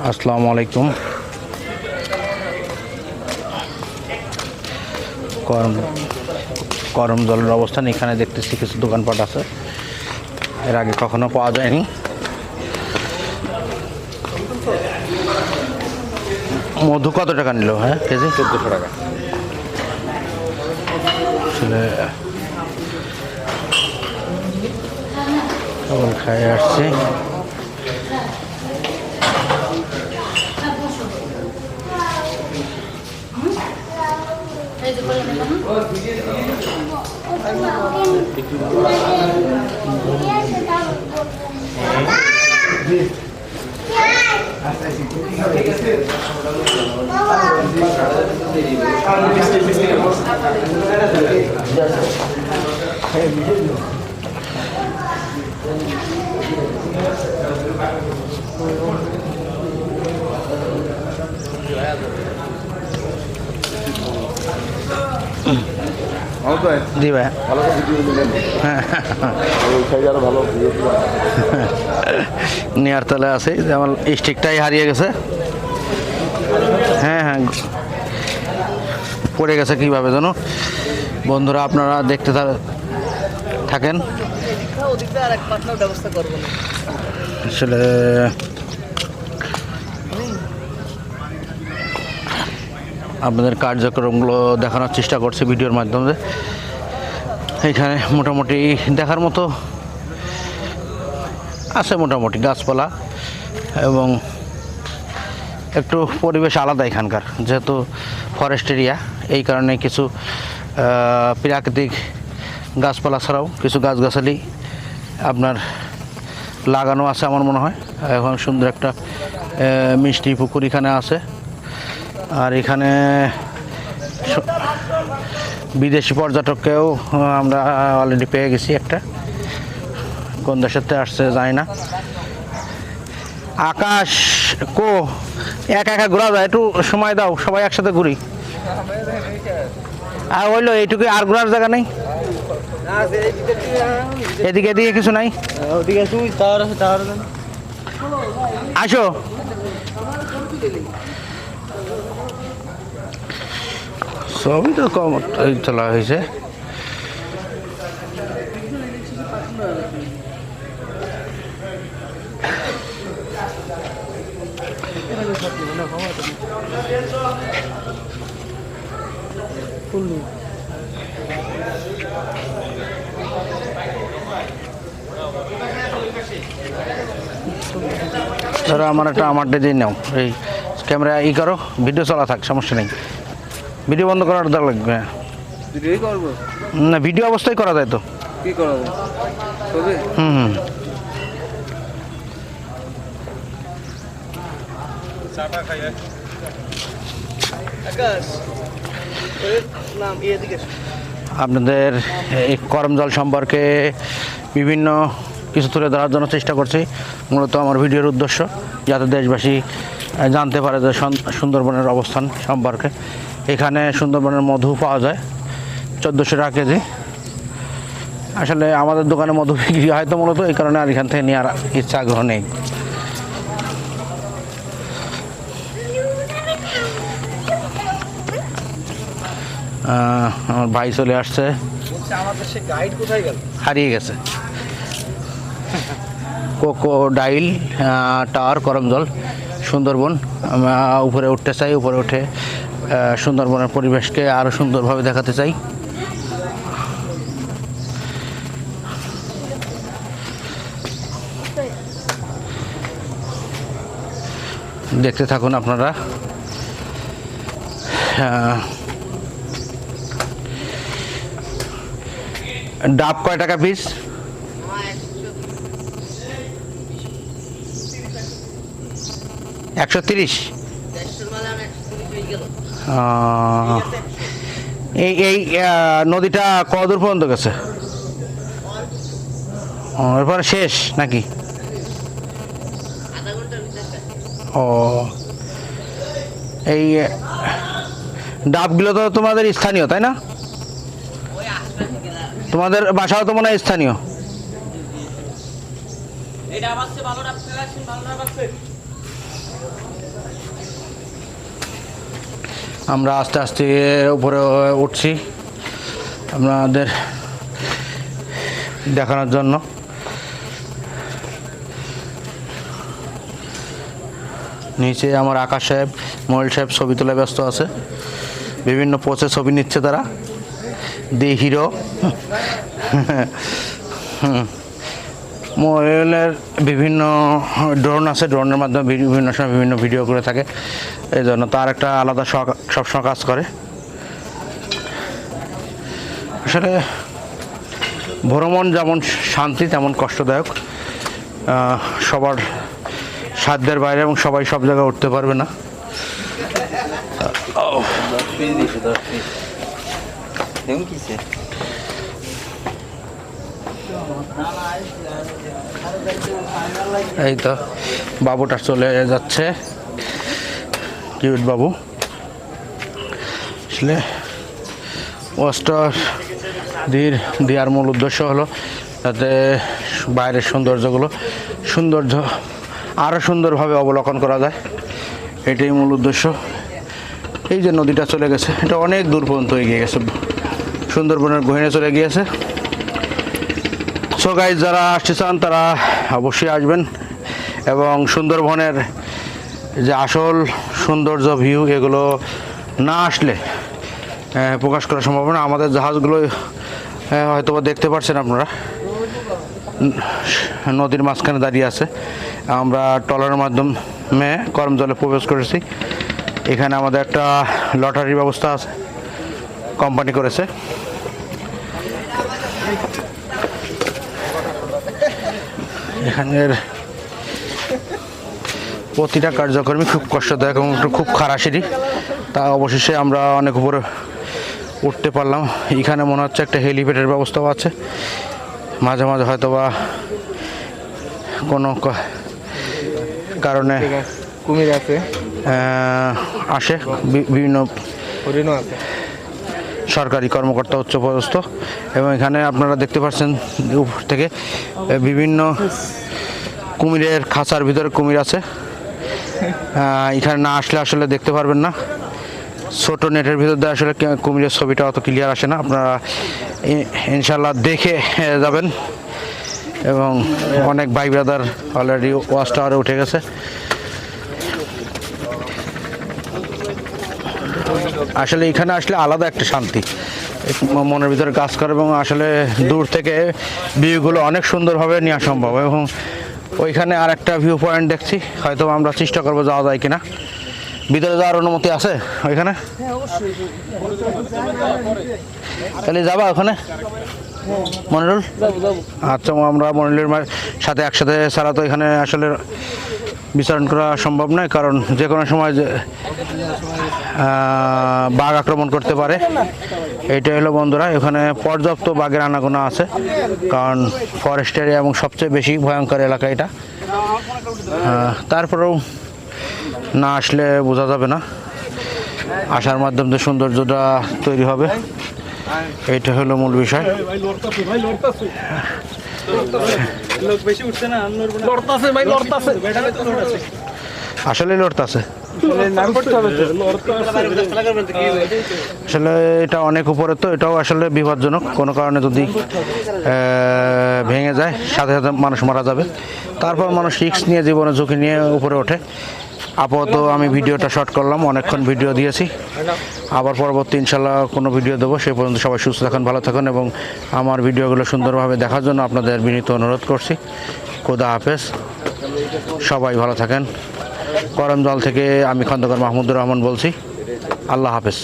আসসালামু আলাইকুম। করম জলের অবস্থান এখানে দেখতেছি কিছু দোকানপাট আছে, এর আগে কখনো পাওয়া যায়নি। মধু কত টাকা নিল? হ্যাঁ, কেজি 1400 টাকা। আসলে কেবল খাই আসছি। জি ভাই, ভালো ভালো নেয়ার তলে আছে, যেমন স্টিকটাই হারিয়ে গেছে। হ্যাঁ হ্যাঁ, পড়ে গেছে কীভাবে যেন। বন্ধুরা আপনারা দেখতে থাকেন। আসলে আপনাদের কার্যক্রমগুলো দেখানোর চেষ্টা করছি ভিডিওর মাধ্যমে। এখানে মোটামুটি দেখার মতো আছে, মোটামুটি গাছপালা এবং একটু পরিবেশ আলাদা এখানকার, যেহেতু ফরেস্ট এরিয়া, এই কারণে কিছু প্রাকৃতিক গাছপালা ছাড়াও কিছু গাছগাছালি আপনার লাগানো আছে আমার মনে হয়। এখন সুন্দর একটা মিষ্টি পুকুর এখানে আছে। আর এখানে বিদেশি পর্যটককেও আমরা অলরেডি পেয়ে গেছি একটা। কোন দেশেতে আসছে জানি না। আকাশ কো একা একা ঘোরা যায়, একটু সময় দাও, সবাই একসাথে ঘুরি। আর হইলো এইটুকু, আর ঘোরার জায়গা নেই? এদিকে এদিকে কিছু নাই? আসো। সবই তো কম তোলা হয়েছে। ধরো আমার একটা আমারটা দিয়ে নাও, এই ক্যামেরা ই করো, ভিডিও চলা থাক, সমস্যা নেই। ভিডিও বন্ধ করার দরকার লাগবে না, ভিডিও অবস্থায় করা যায় তো। কি করা যায়? হুম হুম। আপনাদের এই করম জল সম্পর্কে বিভিন্ন কিছু তুলে ধরার জন্য চেষ্টা করছি। মূলত আমার ভিডিওর উদ্দেশ্য যাতে দেশবাসী জানতে পারে যে সুন্দরবনের অবস্থান সম্পর্কে। এখানে সুন্দরবনের মধু পাওয়া যায় 1400 টাকা কেজি। আসলে আমাদের দোকানে মধু বিক্রি হয় তো মূলত, এই কারণে আর এখান থেকে নেওয়ার ইচ্ছা আগ্রহ নেই। আমার ভাই চলে আসছে, হারিয়ে গেছে। কোকো ডাইল টাওয়ার করম জল সুন্দরবন। আমরা উপরে উঠতে চাই, উপরে উঠে সুন্দরবনের পরিবেশকে আরও সুন্দরভাবে দেখাতে চাই। দেখতে থাকুন আপনারা। ডাব কয় টাকা পিস? 130। এই নদীটা কতদূর পর্যন্ত গেছে? এরপরে শেষ নাকি? ও, এই ডাবগুলো তো তোমাদের স্থানীয় তাই না? তোমাদের বাসাও তো মনে হয় স্থানীয়। আমরা আস্তে আস্তে উপরে উঠছি আপনাদের দেখানোর জন্য। নিচে আমার আকাশ সাহেব, মহিল সাহেব ছবি তোলা ব্যস্ত আছে, বিভিন্ন পোজে ছবি নিচ্ছে তারা, দি হিরো। মহিলের বিভিন্ন ড্রোন আছে, ড্রোনের মাধ্যমে বিভিন্ন সময় বিভিন্ন ভিডিও করে থাকে, এই জন্য তার একটা আলাদা শখ সবসময় কাজ করে। আসলে ভ্রমণ যেমন শান্তি তেমন কষ্টদায়ক, সবার সাধ্যের বাইরে এবং সবাই সব জায়গায় উঠতে পারবে না। এই তো বাবুটা চলে যাচ্ছে, কিউট বাবু। আসলে ওয়াচটার দেওয়ার মূল উদ্দেশ্য হলো যাতে বাইরের সৌন্দর্য আরও সুন্দরভাবে অবলোকন করা যায়, এটাই মূল উদ্দেশ্য। এই যে নদীটা চলে গেছে, এটা অনেক দূর পর্যন্ত এগিয়ে গেছে, সুন্দরবনের গহীনে চলে গিয়েছে। সো গাইজ, যারা আসতে চান তারা অবশ্যই আসবেন এবং সুন্দরবনের যে আসল সৌন্দর্য ভিউ এগুলো না আসলে প্রকাশ করা সম্ভব না। আমাদের জাহাজগুলো হয়তো দেখতে পাচ্ছেন আপনারা, নদীর মাঝখানে দাঁড়িয়ে আছে। আমরা ট্রলারের মাধ্যমে করমজলে প্রবেশ করেছি। এখানে আমাদের একটা লটারির ব্যবস্থা আছে, কোম্পানি করেছে। এখানের প্রতিটা কার্যক্রমই খুব কষ্টদায়ক এবং খুব খারাপ, তা অবশেষে আমরা অনেক উপরে উঠতে পারলাম। এখানে মনে হচ্ছে একটা হেলিপ্যাডের ব্যবস্থাও আছে, মাঝে মাঝে হয়তো বা কোনো কারণে কুমির আসে, বিভিন্ন সরকারি কর্মকর্তা উচ্চপদস্থ। এবং এখানে আপনারা দেখতে পাচ্ছেন উপর থেকে বিভিন্ন কুমিরের খাঁচার ভিতরে কুমির আছে। এখানে না আসলে আসলে দেখতে পারবেন না, ছোট নেটের ভিতর দিয়ে আসলে কুমিরের ছবিটা অত ক্লিয়ার আসে না। আপনারা ইনশাল্লাহ দেখে যাবেন। এবং অনেক ভাই ব্রাদার অলরেডি ওয়াচ টাওয়ারে উঠে গেছে। আসলে এখানে আসলে আলাদা একটা শান্তি মনের ভিতরে কাজ করে এবং আসলে দূর থেকে ভিউগুলো অনেক সুন্দরভাবে নেওয়া সম্ভব। এবং ওইখানে আর একটা ভিউ পয়েন্ট দেখছি, হয়তো আমরা চেষ্টা করবো যাওয়া যায় কিনা। ভিতরে যাওয়ার অনুমতি আছে ওইখানে? তাহলে যাবা ওখানে মনিরুল? আচ্ছা, আমরা মনিরুলের সাথে একসাথে ছাড়া তো এখানে আসলে বিচরণ করা সম্ভব নয়, কারণ যে কোনো সময় বাঘ আক্রমণ করতে পারে। এইটাই হলো বন্ধুরা, এখানে পর্যাপ্ত বাঘের আনাগোনা আছে, কারণ ফরেস্ট এরিয়া এবং সবচেয়ে বেশি ভয়ঙ্কর এলাকা এটা। তারপরেও না আসলে বোঝা যাবে না, আসার মাধ্যমে সৌন্দর্যটা তৈরি হবে, এইটা হলো মূল বিষয়। আসলে লড়তাছে, আসলে এটা অনেক উপরে, তো এটাও আসলে বিপজ্জনক। কোনো কারণে যদি ভেঙে যায় সাথে সাথে মানুষ মারা যাবে। তারপর মানুষ রিস্ক নিয়ে, জীবনে ঝুঁকি নিয়ে উপরে ওঠে। আপাতত আমি ভিডিওটা শর্ট করলাম, অনেকক্ষণ ভিডিও দিয়েছি, আবার পরবর্তী ইনশাল্লাহ কোনো ভিডিও দেবো। সেই পর্যন্ত সবাই সুস্থ থাকুন, ভালো থাকুন এবং আমার ভিডিওগুলো সুন্দরভাবে দেখার জন্য আপনাদের বিনীত অনুরোধ করছি। খোদা হাফেজ, সবাই ভালো থাকেন। করমজল থেকে আমি খন্দকার মাহমুদুর রহমান বলছি। আল্লাহ হাফেজ।